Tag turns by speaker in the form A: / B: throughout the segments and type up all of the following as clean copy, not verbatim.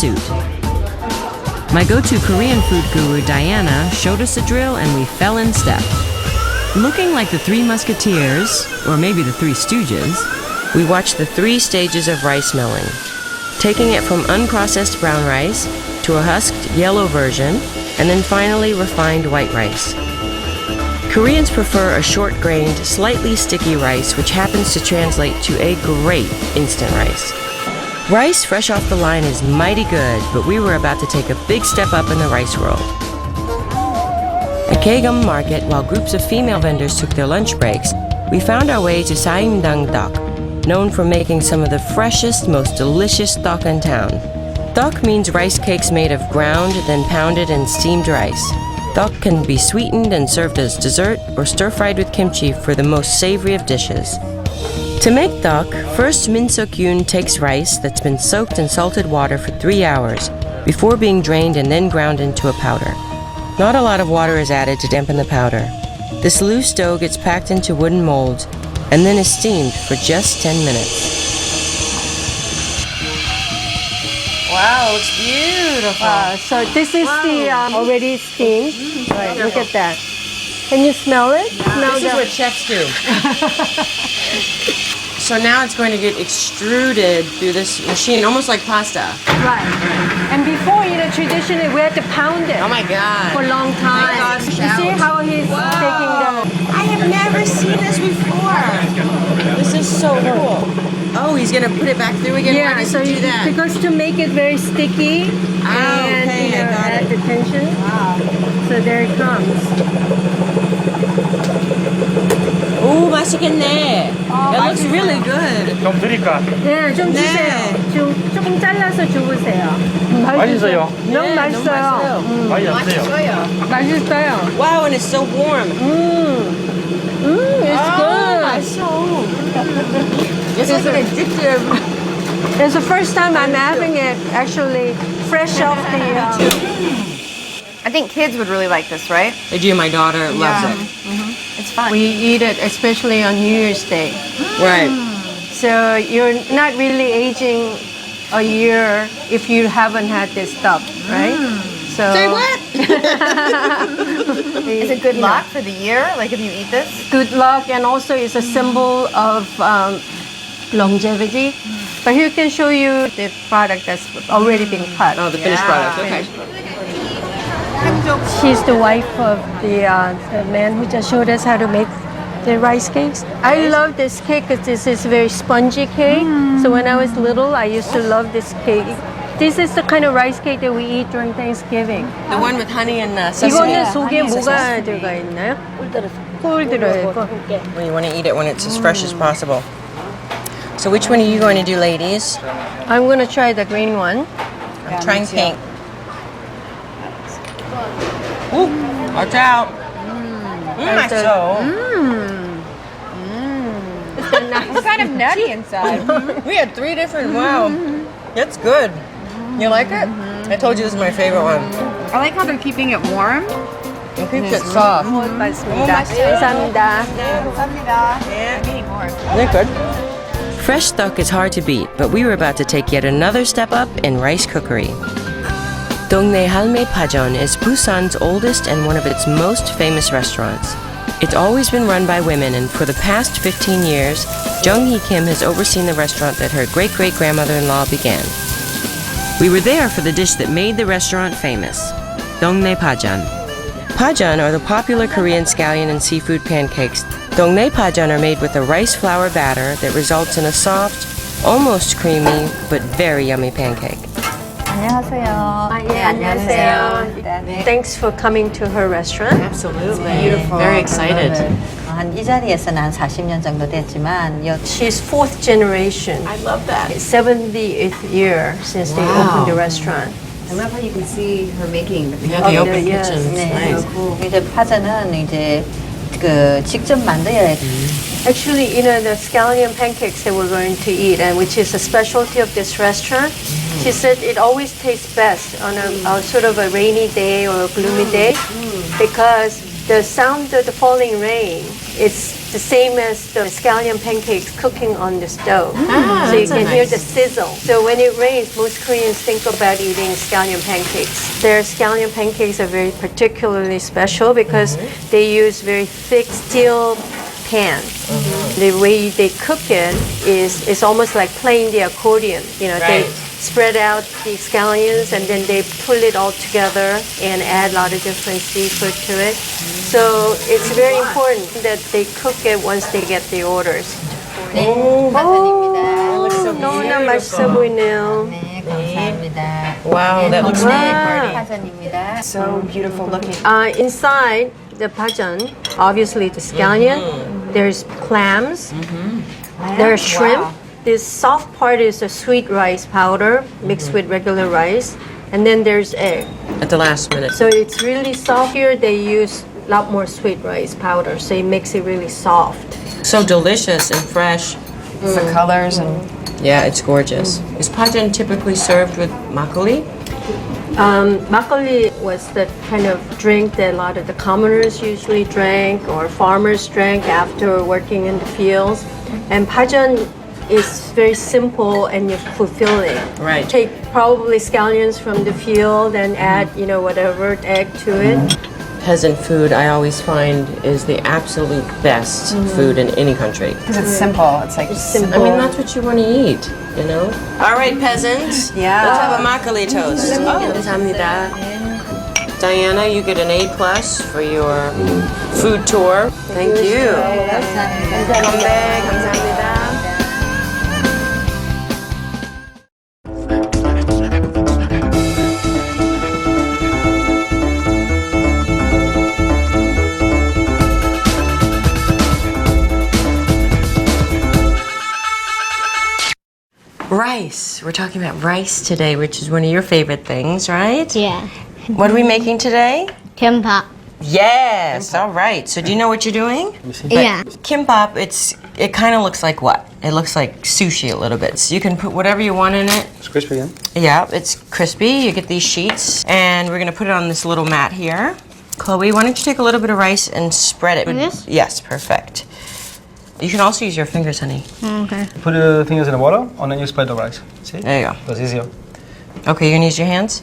A: suit. My go-to Korean food guru, Diana, showed us a drill and we fell in step. Looking like the Three Musketeers, or maybe the Three Stooges, we watched the 3 stages of rice milling, taking it from unprocessed brown rice to a husked yellow version, and then finally refined white rice. Koreans prefer a short-grained, slightly sticky rice, which happens to translate to a great instant rice. Rice fresh off the line is mighty good, but we were about to take a big step up in the rice world. At Kaegum Market, while groups of female vendors took their lunch breaks, we found our way to Saimdang Deok, known for making some of the freshest, most delicious deok in town. Deok means rice cakes made of ground, then pounded and steamed rice. Deok can be sweetened and served as dessert or stir-fried with kimchi for the most savory of dishes. To make deok, first Min Suk-yoon takes rice that's been soaked in salted water for 3 hours before being drained and then ground into a powder. Not a lot of water is added to dampen the powder. This loose dough gets packed into wooden molds and then is steamed for just 10 minutes. Wow, it's beautiful.
B: So this is the already steamed. Right, look at that. Can you smell it? Smell
A: This is what chefs do. So now it's going to get extruded through this machine, almost like pasta.
B: Right. And before, traditionally we had to pound it
A: Oh my God.
B: for a long time.
A: My gosh,
B: You see how he's taking the...
A: I have never seen this before. This is so cool. Oh, he's going to put it back through again? Why does he do that?
B: because to make it very sticky and
A: okay, I got
B: add
A: it.
B: the tension. Wow. So there it comes.
A: 오, 맛있겠네. It looks really good.
C: 좀 드릴까?
B: 네, 좀 주세요. 조금 잘라서 주세요.
C: 맛있어요.
B: 너무
A: 네,
B: 맛있어요.
A: 너무
C: 많이 없어요.
B: 맛있어요.
A: Wow, and it's so warm.
B: It's good.
A: 맛있어. It's like an addictive.
B: It's the first time I'm having it actually fresh off the...
D: I think kids would really like this, right?
A: They do. My daughter loves it.
D: It's fun.
B: We eat it especially on New Year's Day.
A: Right.
B: So you're not really aging a year if you haven't had this stuff, right? So
A: Say what?
D: Is it good luck for the year? Like if you eat this?
B: Good luck, and also it's a symbol of longevity. But here can show you the product that's already been cut.
A: Oh, the finished product. Okay.
B: She's the wife of the man who just showed us how to make the rice cakes. I love this cake because this is very spongy cake. So when I was little, I used to love this cake. This is the kind of rice cake that we eat during Thanksgiving.
A: The one with honey and sesame.
B: 이거는 속에 뭐가 들어가 있나요? 꿀 들어있고.
A: Well, you want to eat it when it's as fresh as possible. So which one are you going to do, ladies?
B: I'm gonna try the green one.
A: I'm trying pink. Ooh, watch out. 맛있어.
D: It's kind of nutty inside.
A: We had 3 different, wow. That's good. You like it? I told you this is my favorite one.
D: I like how they're keeping it warm.
A: It keeps it soft.
B: 맛있습니다. 감사합니다.
A: Isn't it good? Fresh deok is hard to beat, but we were about to take yet another step up in rice cookery. Dongnae Halme Pajeon is Busan's oldest and one of its most famous restaurants. It's always been run by women, and for the past 15 years, Jung Hee Kim has overseen the restaurant that her great-great-grandmother-in-law began. We were there for the dish that made the restaurant famous, Dongnae Pajeon. Pajeon are the popular Korean scallion and seafood pancakes. Dongnae Pajeon are made with a rice flour batter that results in a soft, almost creamy, but very yummy pancake.
D: 안녕하세요.
B: 안녕하세요. Thanks for coming to her restaurant.
A: Absolutely. Beautiful. Very excited.
E: 한 이 자리에서는 한 40년 정도 됐지만
B: She's 4th generation.
A: I love that.
B: 78th year since they opened the restaurant.
D: I love how you can see her making the
A: Yeah, the open
B: yes.
A: kitchen. It's
E: 네.
A: nice.
E: 이제 파전은 이제 그 직접 만들어야 돼.
B: Actually, the scallion pancakes that we're going to eat, and which is a specialty of this restaurant, she said it always tastes best on a sort of a rainy day or a gloomy day because the sound of the falling rain It's the same as the scallion pancakes cooking on the stove.
A: Ah,
B: So you
A: that's a
B: can hear
A: nice-
B: the sizzle. So when it rains, most Koreans think about eating scallion pancakes. Their scallion pancakes are very particularly special because they use very thick steel pan. The way they cook it is almost like playing the accordion. You know, they
A: Right.
B: spread out the scallions and then they pull it all together and add a lot of different seafood to it. So it's very important that they cook it once they get the orders.
D: 네, 파전입니다.
B: 너무나 맛있어 보이네요.
D: 네, 감사합니다.
A: Wow, that looks really pretty.
D: 파전입니다.
A: So beautiful looking.
B: Inside the pajan, obviously the scallion, there's clams, there's shrimp. This soft part is a sweet rice powder mixed with regular rice, and then there's egg.
A: At the last minute.
B: So it's really soft. Here they use a lot more sweet rice powder, so it makes it really soft.
A: So delicious and fresh.
D: The colors and
A: Yeah, it's gorgeous. Is pajan typically served with makgeolli?
B: Makgeolli was the kind of drink that a lot of the commoners usually drank or farmers drank after working in the fields. And pajan is very simple and fulfilling.
A: Right.
B: Take probably scallions from the field and add, whatever egg to it.
A: Peasant food, I always find, is the absolute best food in any country.
D: because it's simple. It's like
B: Simple.
A: I mean, that's what you want to eat, you know? All right, peasants.
D: Yeah.
A: Let's have a makgeolli toast. 감사합니다. Diana, you get an A+ for your food tour. Thank you. 감사합니다. Rice. We're talking about rice today, which is one of your favorite things, right?
F: Yeah.
A: What are we making today?
F: Kimbap.
A: Yes. All right. So do you know what you're doing?
F: Yeah.
A: Kimbap, it kind of looks like what? It looks like sushi a little bit. So you can put whatever you want in it.
C: It's crispy again.
A: Yeah, it's crispy. You get these sheets, and we're gonna put it on this little mat here. Chloe, why don't you take a little bit of rice and spread it?
F: This?
A: Yes, perfect. You can also use your fingers, honey.
F: Okay.
C: Put the fingers in the water and then you spread the rice. See?
A: There you go.
C: That's easier.
A: Okay, you're gonna use your hands?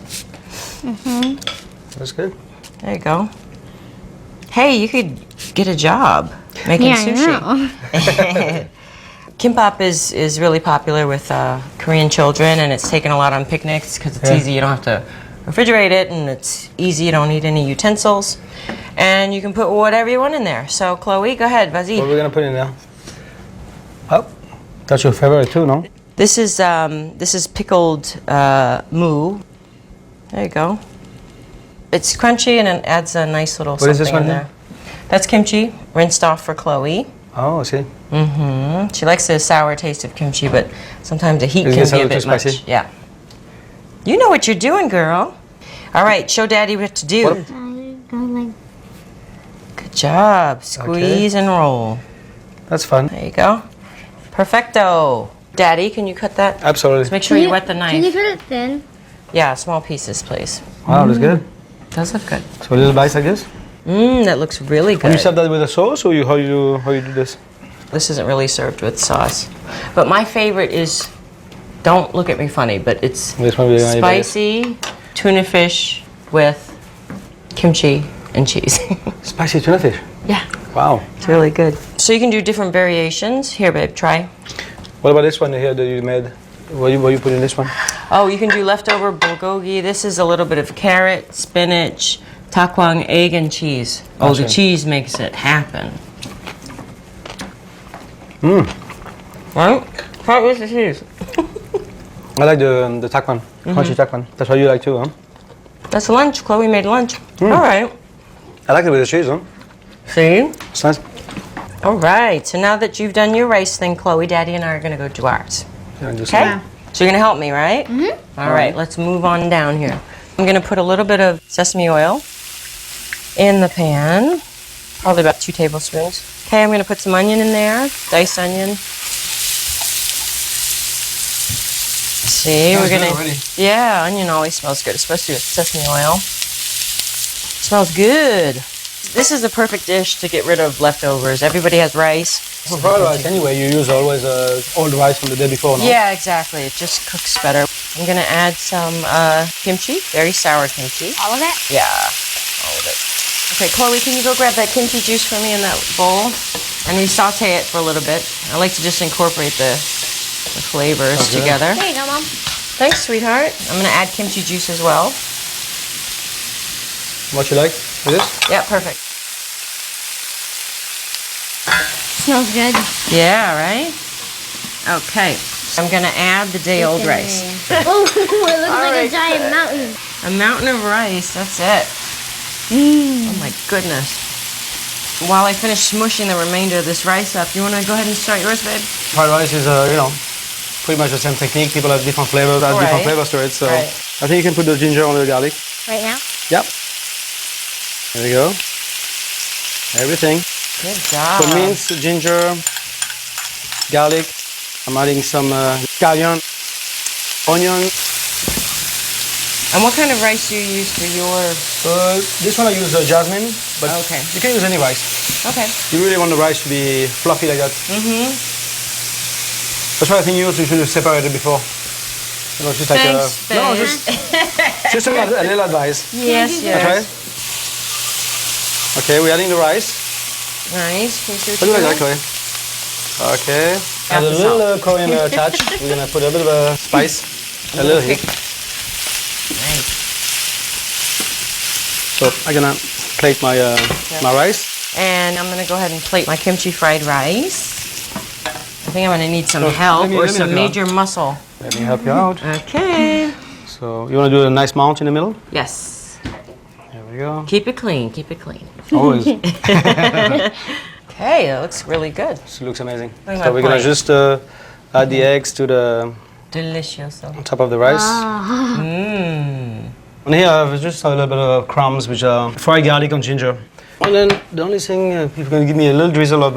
C: That's good.
A: There you go. Hey, you could get a job making
F: Yeah,
A: sushi.
F: I know.
A: Kimbap is really popular with Korean children, and it's taken a lot on picnics because it's
C: Yeah.
A: easy. You don't have to refrigerate it, and it's easy. You don't need any utensils, and you can put whatever you want in there. So, Chloe, go ahead,
C: What
A: vas-y.
C: are we gonna put in there? Oh, that's your favorite too, no?
A: This is pickled moo. There you go. It's crunchy and it adds a nice little
C: What is
A: something
C: this one
A: in
C: here?
A: there. That's kimchi, rinsed off for Chloe.
C: Oh, see.
A: She likes the sour taste of kimchi, but sometimes the heat
C: Is
A: can
C: it
A: be a
C: too
A: bit much.
C: spicy?
A: Yeah. You know what you're doing, girl. All right, show Daddy what to do.
C: What?
F: Go like
A: Good job. Squeeze and roll.
C: That's fun.
A: There you go. Perfecto. Daddy, can you cut that? Just
C: Absolutely.
A: make sure you wet the
F: Can you
A: knife.
F: cut it thin?
A: Yeah, small pieces, please.
C: Wow, that's good.
A: Does look good.
C: So a little bites like this.
A: That looks really
C: When you
A: good.
C: serve that with a sauce, or how you do this?
A: This isn't really served with sauce. But my favorite is, don't look at me funny, but it's
C: This one we're gonna eat like this.
A: spicy tuna fish with kimchi and cheese.
C: Spicy tuna fish.
A: Yeah,
C: Wow.
A: it's really good. So you can do different variations. Here, babe, try.
C: What about this one here that you made? What you put in this one?
A: Oh, you can do leftover bulgogi. This is a little bit of carrot, spinach, takwang, egg, and cheese. Oh, the
C: Awesome.
A: cheese makes it happen. Right? How is the cheese?
C: I like the takwan, crunchy takwan. That's what you like too, huh?
A: That's lunch. Chloe made lunch. All right.
C: I like it with the cheese, huh?
A: See?
C: It's nice.
A: All right. So now that you've done your rice thing, Chloe, Daddy, and I are going to go do ours.
C: Yeah, just
A: Okay? So you're going to help me, right? Mm-hmm. All right. Let's move on down here. I'm going to put a little bit of sesame oil in the pan. Probably about 2 tablespoons. Okay, I'm going to put some onion in there. Diced onion. See, we're
C: Smells
A: going
C: good already.
A: to... Yeah, onion always smells good, especially with sesame oil. Smells good. This is the perfect dish to get rid of leftovers. Everybody has rice.
C: For fried rice, anyway, you use always old rice from the day before, no?
A: Yeah, exactly. It just cooks better. I'm gonna add some kimchi, very sour kimchi.
F: All of it?
A: Yeah, all of it. Okay, Chloe, can you go grab that kimchi juice for me in that bowl? And we saute it for a little bit. I like to just incorporate the flavors
C: Okay.
A: together.
F: There you go, Mom.
A: Thanks, sweetheart. I'm gonna add kimchi juice as well.
C: What you like with this?
A: Yeah, perfect.
F: Smells good.
A: Yeah, right? Okay, I'm gonna add the day-old rice.
F: Oh, it looks like a giant mountain.
A: A mountain of rice, that's it. Oh my goodness. While I finish smushing the remainder of this rice up, you wanna go ahead and start yours, babe?
C: Fried rice is, pretty much the same technique. People have different flavors, add different
A: Right.
C: flavors to it. So
A: Right.
C: I think you can put the ginger on the garlic.
F: Right now?
C: Yep. There we go. Everything.
A: Good job.
C: So minced ginger, garlic. I'm adding some scallion, onion.
A: And what kind of rice do you use for your...
C: This one I use jasmine, but
A: Okay.
C: you can use any rice.
A: Okay.
C: You really want the rice to be fluffy like that.
A: Mm-hmm.
C: That's why I think you should have separated before. You know, just like
A: Thanks,
C: no,
A: babe.
C: just a little advice.
A: Yes,
C: That's right.
A: yes.
C: Okay, we're adding the rice.
A: Nice. Can you see
C: What
A: what
C: do you
A: you're
C: like,
A: doing?
C: Chloe? Okay.
A: Half
C: Add a
A: the
C: little
A: salt.
C: Korean touch. We're gonna put a bit of a spice, a little heat.
A: Nice.
C: So I'm gonna plate my my rice.
A: And I'm gonna go ahead and plate my kimchi fried rice. I think I'm gonna need some
C: So,
A: help
C: let me
A: or
C: help
A: some
C: you out.
A: major muscle.
C: Let me help you out.
A: Okay.
C: So you wanna do a nice mount in the middle?
A: Yes.
C: There we go.
A: Keep it clean. Keep it clean.
C: Always. This
A: Okay, that looks really good.
C: looks amazing.
A: Look at
C: So
A: my
C: we're gonna
A: plate.
C: just add the eggs to the
A: Delicious.
C: on top of the rice.
A: Mmm.
C: And here I have just a little bit of crumbs, which are fried garlic and ginger. And then the only thing, if you're going to give me a little drizzle of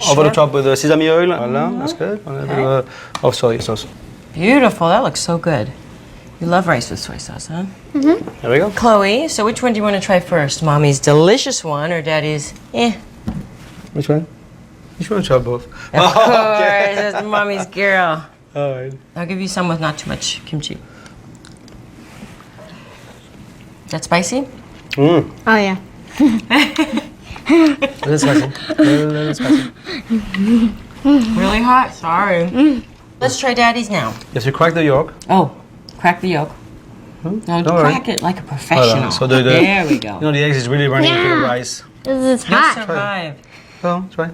C: over the top with the sesame oil. Voilà, that's good. And a bit of soy sauce.
A: Beautiful. That looks so good. You love rice with soy sauce, huh?
C: There we go.
A: Chloe, so which one do you want to try first? Mommy's delicious one or Daddy's
C: Which one? You should try both.
A: Of course, that's Mommy's girl.
C: All right.
A: I'll give you some with not too much kimchi. Is that spicy?
C: Mmm.
F: Oh, yeah.
C: A little spicy. A little spicy.
A: Really hot? Sorry. Let's try Daddy's now.
C: Yes, you crack the yolk.
A: Oh, crack the yolk. No,
C: Don't worry.
A: crack it like a professional.
C: So the
A: there we go.
C: You know the eggs is really running into the
F: Yeah.
C: rice.
F: This is
A: You'll
F: hot.
A: survive.
C: Oh, try.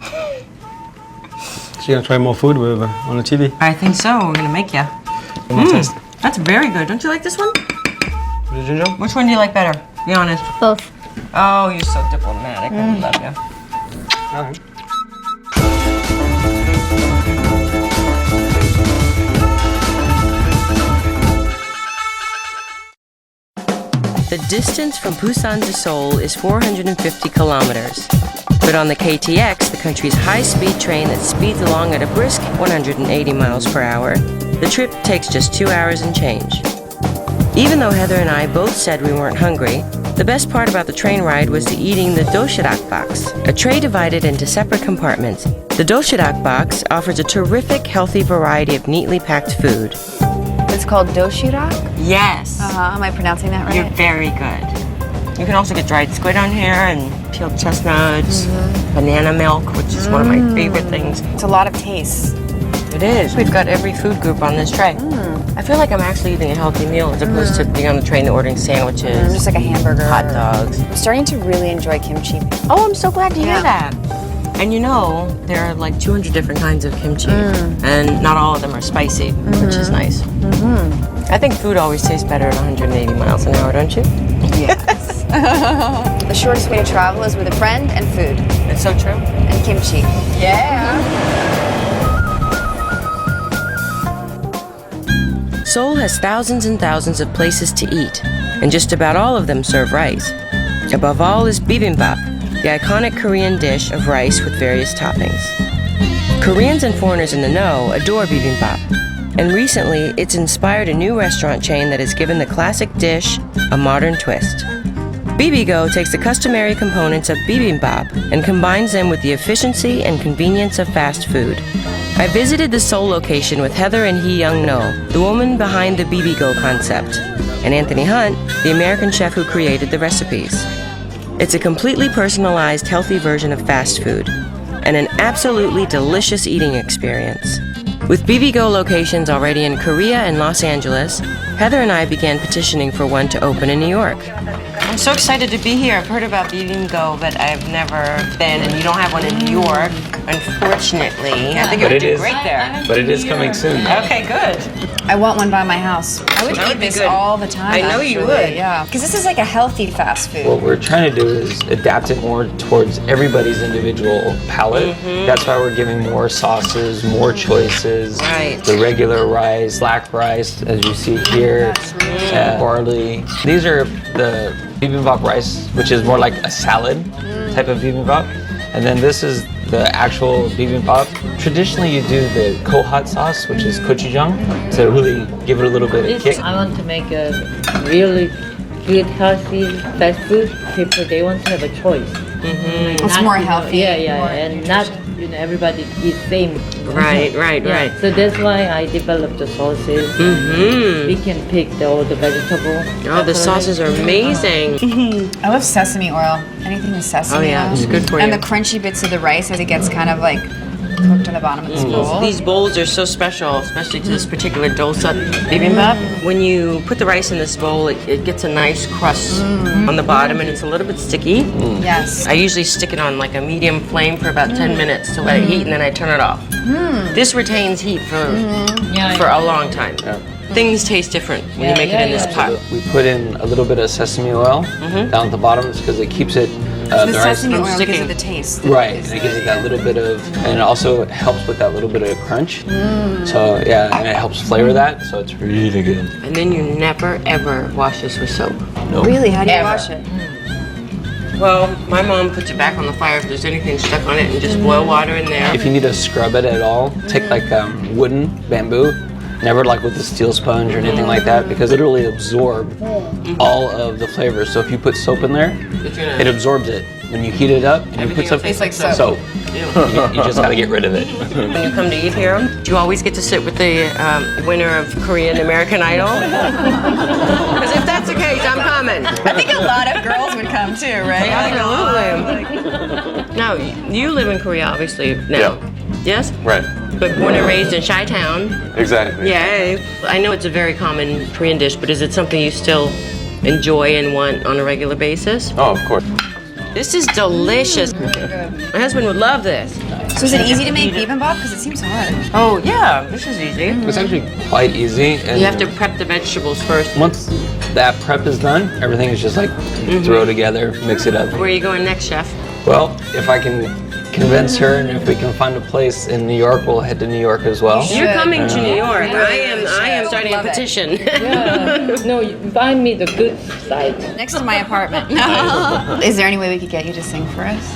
C: So you're gonna try more food with on the TV.
A: I think so. We're gonna make ya.
C: More taste.
A: That's very good. Don't you like this one?
C: With the ginger.
A: Which one do you like better? Be honest.
F: Both.
A: Oh, you're so diplomatic. I love you.
C: All right.
A: The distance from Busan to Seoul is 450 kilometers. But on the KTX, the country's high-speed train that speeds along at a brisk 180 miles per hour, the trip takes just 2 hours and change. Even though Heather and I both said we weren't hungry, the best part about the train ride was the eating the doshirak box, a tray divided into separate compartments. The doshirak box offers a terrific, healthy variety of neatly packed food.
D: It's called doshirak.
A: Yes.
D: Am I pronouncing that right?
A: You're very good. You can also get dried squid on here and peeled chestnuts, banana milk, which is one of my favorite things.
D: It's a lot of taste.
A: It is. We've got every food group on this tray. I feel like I'm actually eating a healthy meal as opposed to being on the train and ordering sandwiches,
D: Just like a hamburger.
A: hot dogs.
D: I'm starting to really enjoy kimchi.
A: Oh, I'm so glad to hear
D: Yeah.
A: that. And you know, there are like 200 different kinds of kimchi, and not all of them are spicy, which is nice. I think food always tastes better at 180 miles an hour, don't you?
D: Yes. The shortest way to travel is with a friend and food.
A: It's so true.
D: And kimchi. Yeah.
A: Seoul has thousands and thousands of places to eat, and just about all of them serve rice. Above all is bibimbap, the iconic Korean dish of rice with various toppings. Koreans and foreigners in the know adore bibimbap, and recently it's inspired a new restaurant chain that has given the classic dish a modern twist. Bibigo takes the customary components of bibimbap and combines them with the efficiency and convenience of fast food. I visited the Seoul location with Heather and Hee Young No, the woman behind the Bibigo concept, and Anthony Hunt, the American chef who created the recipes. It's a completely personalized, healthy version of fast food, and an absolutely delicious eating experience. With Bibigo locations already in Korea and Los Angeles, Heather and I began petitioning for one to open in New York. I'm so excited to be here. I've heard about Bibigo, but I've never been, and you don't have one in New York, unfortunately. I think it would do great there.
G: But it is coming soon.
A: Okay, good.
D: I want one by my house. I would
A: That would
D: eat
A: be
D: this
A: good.
D: all the time.
A: I know you
D: actually.
A: would.
D: Yeah, because this is like a healthy fast food.
G: What we're trying to do is adapt it more towards everybody's individual palate. That's why we're giving more sauces, more choices.
A: Right.
G: The regular rice, black rice, as you see here, barley. These are the bibimbap rice, which is more like a salad type of bibimbap. And then this is the actual bibimbap. Traditionally, you do the kohat sauce, which is gochujang, to really give it a little bit of kick.
H: I want to make a really good, healthy fast food. People, they want to have a choice.
D: It's more healthy.
H: Yeah, and not everybody eats same.
A: Right.
H: So that's why I developed the sauces. We can pick all the vegetable.
A: Oh, the sauces are amazing.
D: I love sesame oil. Anything with sesame
A: Oh, yeah,
D: oil.
A: it's good for
D: And
A: you.
D: the crunchy bits of the rice as it gets kind of like cooked on the bottom of this bowl.
A: These bowls are so special, especially to this particular dosa bibimbap. When you put the rice in this bowl, it gets a nice crust on the bottom, and it's a little bit sticky.
D: Yes.
A: I usually stick it on like a medium flame for about 10 minutes to let it heat, and then I turn it off. This retains heat for a long time. Things taste different when you make it in this pot.
G: We put in a little bit of sesame oil down at the bottom because it keeps it.
D: The
G: the rice
D: sesame
G: from
D: oil gives
A: sticking.
D: it the taste.
G: Right, and it gives it that little bit of, and it also helps with that little bit of crunch. So yeah, and it helps flavor that, so it's really good.
A: And then you never ever wash this with soap.
D: Really? How do you
A: Ever.
D: wash it?
A: Well, my mom puts it back on the fire if there's anything stuck on it, and just boil water in there.
G: If you need to scrub it at all, take like wooden bamboo, never like with a steel sponge or anything like that, because it really absorb all of the flavors. So if you put soap in there, it absorbs it. When you heat it up, and you put some
D: tastes like soap.
G: soap. You just gotta get rid of it.
A: When you come to eat here, do you always get to sit with the winner of Korean American Idol? Because if that's the case, I'm coming.
D: I think a lot of girls would come too, right?
A: Absolutely. Now, you live in Korea, obviously, now.
I: Yeah.
A: Yes?
I: Right.
A: But born and raised in Chi-Town.
I: Exactly.
A: Yay. I know it's a very common Korean dish, but is it something you still enjoy and want on a regular basis?
I: Oh, of course.
A: This is delicious. My husband would love this.
D: So is it easy to make bibimbap? Because it seems hard.
A: Oh, yeah, this is easy.
G: It's actually quite easy. And
A: You have to prep the vegetables first.
G: once that prep is done, everything is just like throw together, mix it up.
A: Where are you going next, chef?
G: Well, if I can convince her and if we can find a place in New York, we'll head to New York as well.
A: You're coming to New York. I am
D: should.
A: starting a
D: Love it.
A: petition.
H: No, you find me the good side.
D: Next to my apartment. Is there any way we could get you to sing for us?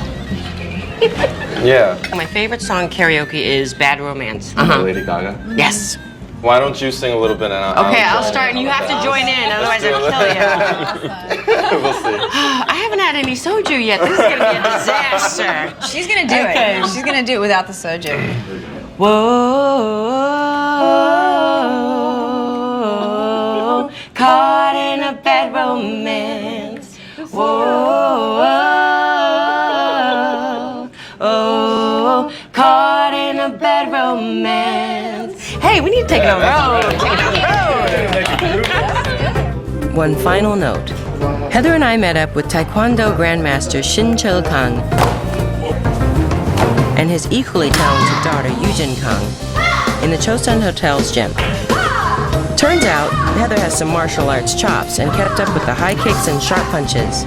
I: Yeah.
A: My favorite song karaoke is Bad Romance.
I: Lady Gaga.
A: Yes.
I: Why don't you sing a little bit and
A: Okay, I'll
I: join
A: start,
I: in
A: and you
I: on
A: have
I: that.
A: to join in, otherwise
I: do
A: I'll
I: it.
A: kill you.
I: We'll see.
A: I haven't had any soju yet. This is gonna be a disaster.
D: She's gonna do it. She's gonna do it without the soju.
A: Whoa, caught in a bad romance. Whoa, oh, caught in a bad romance. Hey, we need to take it on the road. One final note. Heather and I met up with Taekwondo Grandmaster Shin Chul-kang and his equally talented daughter Yujin Kang in the Chosun Hotel's gym. Turns out, Heather has some martial arts chops and kept up with the high kicks and sharp punches.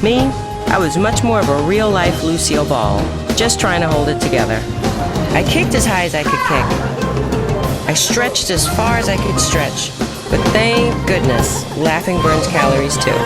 A: Me, I was much more of a real-life Lucille Ball, just trying to hold it together. I kicked as high as I could kick. I stretched as far as I could stretch. But thank goodness, laughing burns calories too.